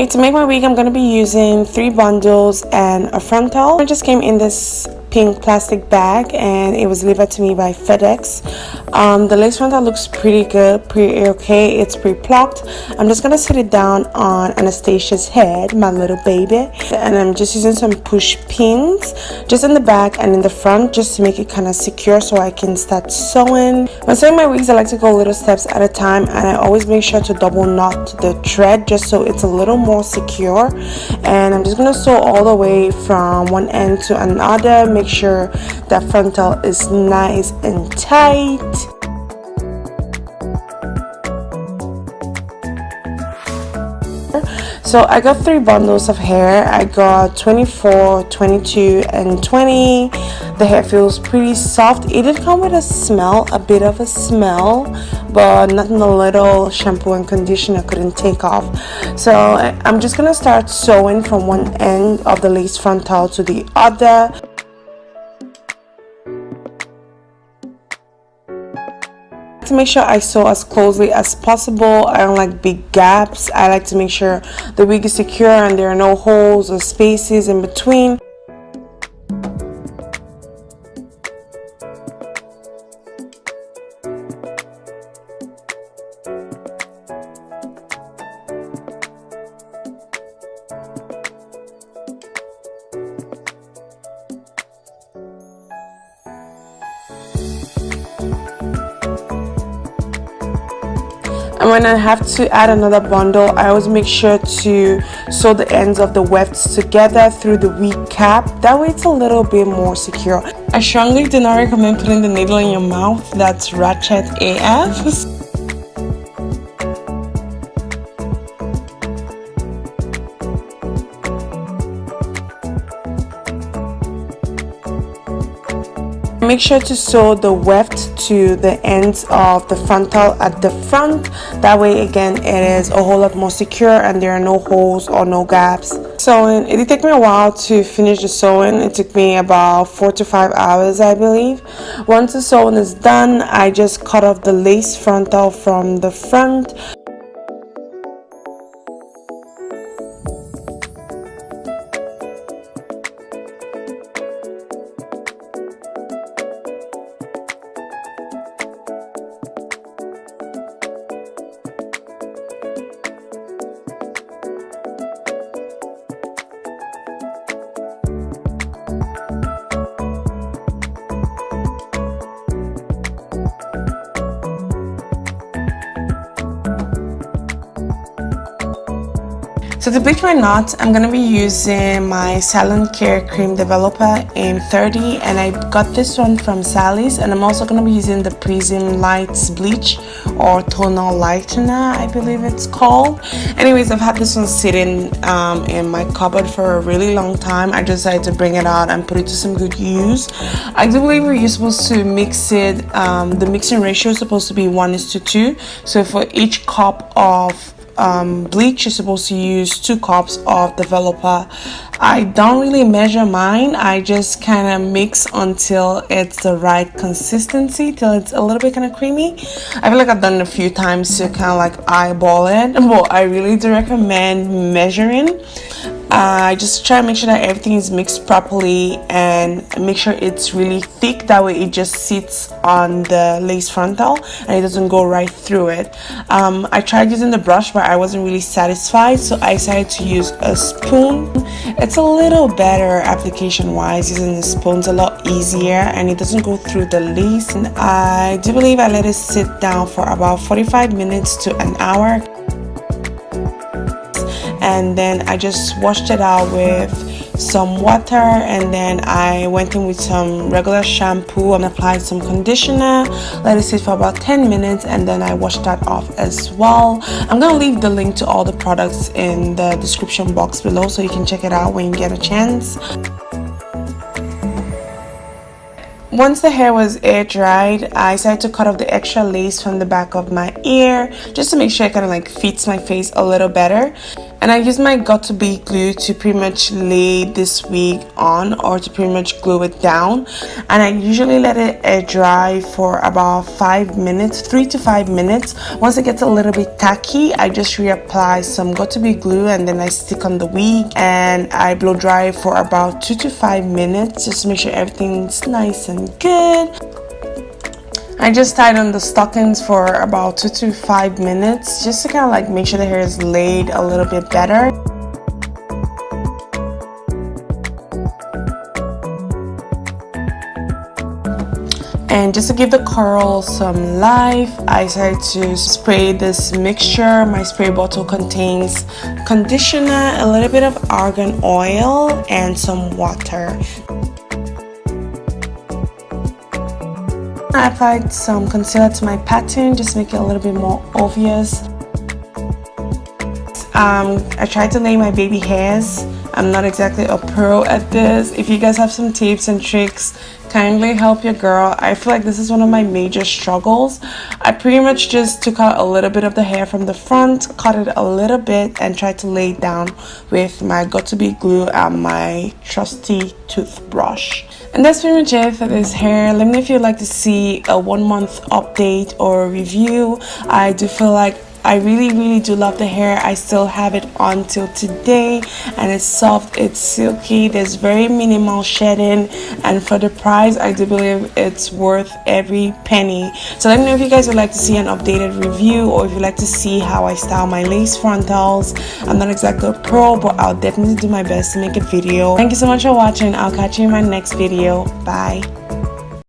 Okay, to make my wig, I'm going to be using 3 bundles and a frontal. It just came in this pink plastic bag and it was delivered to me by FedEx. The lace frontal looks pretty good, pretty okay. It's pre-plucked. I'm just going to set it down on Anastasia's head, my little baby. And I'm just using some push pins just in the back and in the front just to make it kind of secure so I can start sewing. When sewing my wigs, I like to go little steps at a time, and I always make sure to double knot the thread just so it's a little more secure. And I'm just going to sew all the way from one end to another. Make sure that frontal is nice and tight. So I got 3 bundles of hair. I got 24, 22 and 20. The hair feels pretty soft. It did come with a smell, a bit of a smell, but nothing a little shampoo and conditioner couldn't take off. So I'm just gonna start sewing from one end of the lace frontal to the other. To make sure I sew as closely as possible. I don't like big gaps. I like to make sure the wig is secure and there are no holes or spaces in between. And when I have to add another bundle, I always make sure to sew the ends of the wefts together through the wig cap. That way it's a little bit more secure. I strongly do not recommend putting the needle in your mouth. That's ratchet AF. Make sure to sew the weft to the ends of the frontal at the front. That way again it is a whole lot more secure and there are no holes or no gaps. Sewing, it did take me a while to finish the sewing. It took me about 4 to 5 hours, I believe. Once the sewing is done, I just cut off the lace frontal from the front. So to bleach my knots, I'm going to be using my Salon Creme Developer in 30, and I got this one from Sally's, and I'm also going to be using the Prism Lights Bleach or Tonal Lightener, I believe it's called. Anyways, I've had this one sitting in my cupboard for a really long time. I decided to bring it out and put it to some good use. I do believe you're supposed to mix it, the mixing ratio is supposed to be 1:2, so for each cup of bleach you're supposed to use 2 cups of developer. I don't really measure mine. I just kind of mix until it's the right consistency, till it's a little bit kind of creamy. I feel like I've done it a few times to kind of like eyeball it, but I really do recommend measuring. I just try to make sure that everything is mixed properly and make sure it's really thick. That way it just sits on the lace frontal and it doesn't go right through it. I tried using the brush, but I wasn't really satisfied, so I decided to use a spoon. It's a little better application wise. Using the spoon's a lot easier and it doesn't go through the lace. And I do believe I let it sit down for about 45 minutes to an hour. And then I just washed it out with some water, and then I went in with some regular shampoo and applied some conditioner, let it sit for about 10 minutes, and then I washed that off as well. I'm gonna leave the link to all the products in the description box below so you can check it out when you get a chance. Once the hair was air dried, I decided to cut off the extra lace from the back of my ear just to make sure it kind of like fits my face a little better. And I use my Got2b glue to pretty much lay this wig on, or to pretty much glue it down. And I usually let it air dry for about 5 minutes, 3 to 5 minutes. Once it gets a little bit tacky, I just reapply some Got2b glue and then I stick on the wig and I blow dry for about 2 to 5 minutes just to make sure everything's nice and good. I just tied on the stockings for about 2 to 5 minutes just to kind of like make sure the hair is laid a little bit better. And just to give the curl some life, I decided to spray this mixture. My spray bottle contains conditioner, a little bit of argan oil, and some water. I applied some concealer to my pattern just to make it a little bit more obvious. I tried to lay my baby hairs. I'm not exactly a pro at this. If you guys have some tips and tricks, kindly help your girl. I feel like this is one of my major struggles. I pretty much just took out a little bit of the hair from the front, cut it a little bit, and tried to lay it down with my Got2b glue and my trusty toothbrush. And that's pretty much it for this hair. Let me know if you'd like to see a 1 month update or review. I do feel like I really do love the hair. I still have it on till today and it's soft, it's silky, there's very minimal shedding, and for the price I do believe it's worth every penny. So let me know if you guys would like to see an updated review, or if you'd like to see how I style my lace frontals. I'm not exactly a pro, but I'll definitely do my best to make a video. Thank you so much for watching. I'll catch you in my next video. Bye.